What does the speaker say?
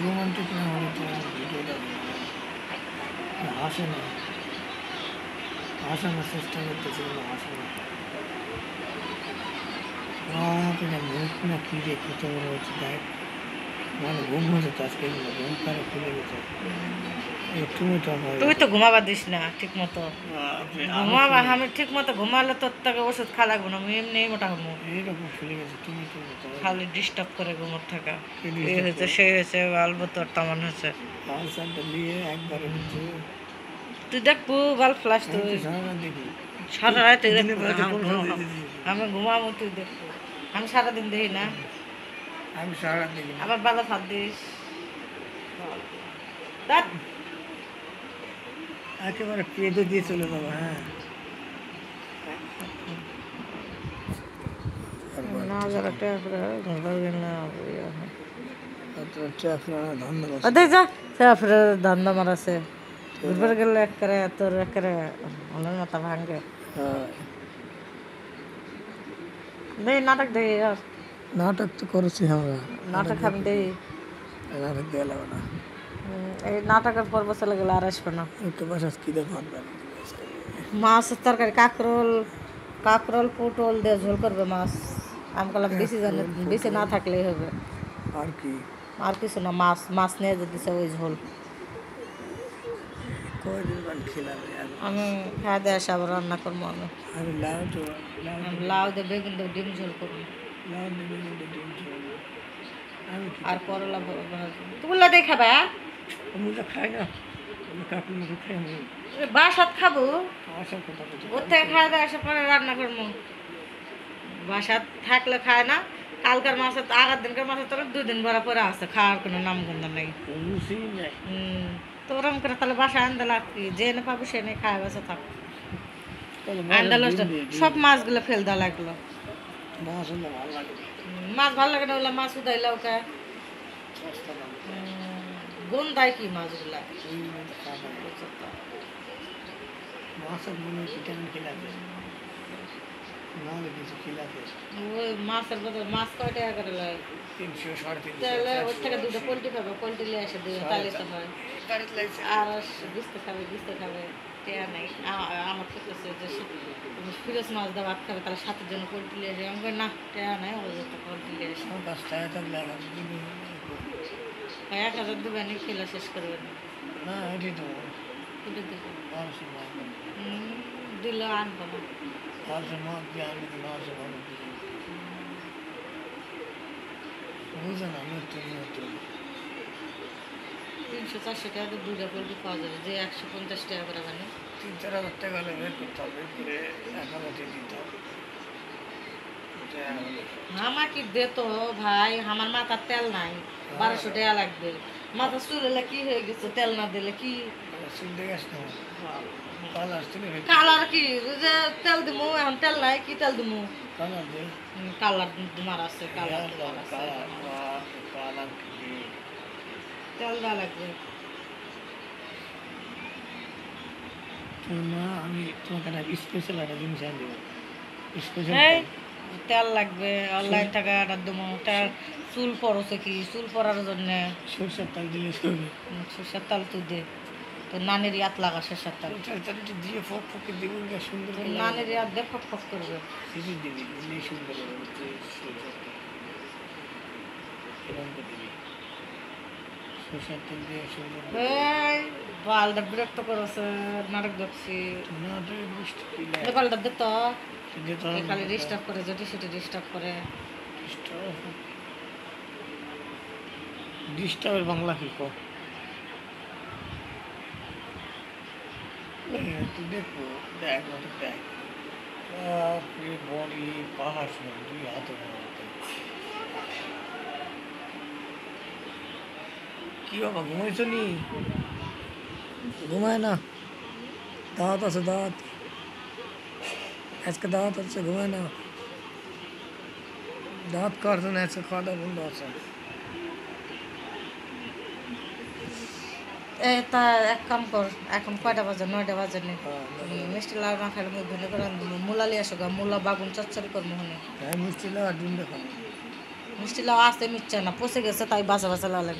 Romantic না হলে তো ভিডিওটা হাসে না, হাসানোর চেষ্টা করতেছে কিন্তু হাসে না। মুখ না কি রে কত বড় হচ্ছে দেখ, মানে ঘুম হচ্ছে তো আজকে, ঘুম পারে খুলে গেছে। তুই তো ঘুমাবার দিস না ঠিক মতো, ঘুমাবা আমি ঠিক মতো ঘুমালে তোর তাকে ওষুধ খা লাগবো না, আমি এমনি মোটা হবো। এইরকম খুলে গেছে, তুমি তো খালি ডিস্টার্ব করে ঘুমোর থাকা, এই হয়েছে সেই হয়েছে, আলবো তোর তেমন হয়েছে। একবারে হচ্ছে তুই দেখবো বাল ফ্লাস, তুই দেখি সারা রাত আমি ঘুমাবো, তুই দেখবো। আমি সারাদিন দেখি না, আমি সারা দেখি আবার বালা ভাত দিস, একেবারে পেটে দিয়ে চলে যাবো। হ্যাঁ না যারা ধান্দা মারাছে ঘুরবার গেলে একেবারে তোর একেবারে মনের মাথা ভাঙে। দেই নাটক দেই, আর নাটক তো করেছি আমরা, নাটক আমি দেই, নাটক দিয়ে লাগবে না। এই নাটকের পর্ব চলে গেলে আর আসবে না। একটু বাসা কি দেখো মাছের তরকারি, কাঁকরোল কাঁকরোল পটল দিয়ে ঝোল করবে মাছ। আমি বললাম বেশি জানে, বেশি না থাকলেই হবে। আর কি, আর কিছু না, মাছ মাছ নিয়ে যেতেছে ওই ঝোল। আমি খাওয়া দিয়ে আসে আবার রান্না করবো। আমি লাউ দিয়ে বেগুন দিয়ে ডিম ঝোল করবো, আর করলা তুগুলা দিয়ে খাবে। খাই না, বাসাত খাবো, ওর থেকে খাওয়া দিয়ে আসে পরে রান্না করবো। বাসাত থাকলে খায় না, কালকার মাছের আগার দিনকার মাছের তোর 2 দিন ভরা পরে আসছে, খাওয়ার কোনো নাম গন্ধ নেই। তো ওরম করে তাহলে বাসায় আনতে লাগবে, যে না পাবো সে নেই খায় বাসা থাক। আন্ডাল সব মাছগুলো ফেল দেওয়া লাগলো। মাছ ভালো লাগে না, ওগুলো মাছ উদাইলে ওকে গন্ধায় কি মাছগুলা। ওই মাছের বদল মাছ কয় টাকা করে লাগে? 300 350। তাহলে ওর থেকে 2টা পোল্ট্রি খাবে, পোল্ট্রি নিয়ে এসে দিয়ে তাহলে তো হয়। আর বিস্তে খাবে, বিস্তে খাবে, টেয়া নাই। আমার তো যে ফিরোজ মাছ দিয়ে ভাত খাবে, তাহলে 7 জন্য পোল্ট্রি নিয়ে আসে। আমি কই না, টেয়া নাই, ওই তো পোল্ট্রি নিয়ে আসে। 1000 দেবে নি, খেলা শেষ করবে না। দিল আনবো না। 300-400 টাকা দিয়ে 2টা পোল্ট্রি পাওয়া যাবে, যে 150 টাকা করে মানে 3-4 হাজার টাকা হলে বের করতে হবে, করে 1000 দিতে হবে। আমার কি দে তো ভাই, আমার মাথার তেল নাই, 1200 টাকা লাগবে। মাথা চুলে কি হয়ে গেছে, তেল না দিলে কি কালার কি যে তেল দিমু, এখন তেল নাই, কি তেল দিমু? কালার তোমার আছে, কালার তেল দেওয়া লাগবে। আমি তোমাকে একটা স্পেশাল একটা জিনিস আনি দেবো, তেল লাগবে, অনলাইন টাকা দেবো। তেল চুল পড়ছে কি, চুল পড়ার জন্য সরষের তেল দিলে সরষের তেল তুই দে, তোর নানির ইয়াত লাগা সরষের তেল দিয়ে ফক ফকে দিব, সুন্দর নানির ইয়াত দিয়ে ফক ফক করবে। দিবি দিলেই সুন্দর সরষের তেল দিয়ে সুন্দর। বালটা বিরক্ত করেছে, নাটক দেখছি বালটা দিত খালি ডিস্টার্ব করে, যেটি সেটি ডিস্টার্ব করে। ডিস্টার্বের বাংলা কি কো? তুই দেখো, দেখ দেখ বডি পাহাড় সময় 2 হাতে কি বাবা, ঘুমাইছ নি? ঘুমায় না, দাওয়াত আছে, দাওয়াত আজকে, দাওয়াত আছে, ঘুমায় না। দাওয়াত করার জন্য আজকে খাওয়া দাওয়া বন্ধ আছে। তা এক কাম কর, এখন কয়টা বাজে? 9টা বাজে নি। মিষ্টি লাউ না খাইলে মুখ ধুলে করে মূলা লিয়ে আসো গা, মূলা বাগুন চচ্চড়ি করবো। মিষ্টি লাউ আর ডিম দেখাবো। মিষ্টি লাউ আসতে মিচ্ছে না, পচে গেছে, তাই বাসা বাসা লাউ লাগে।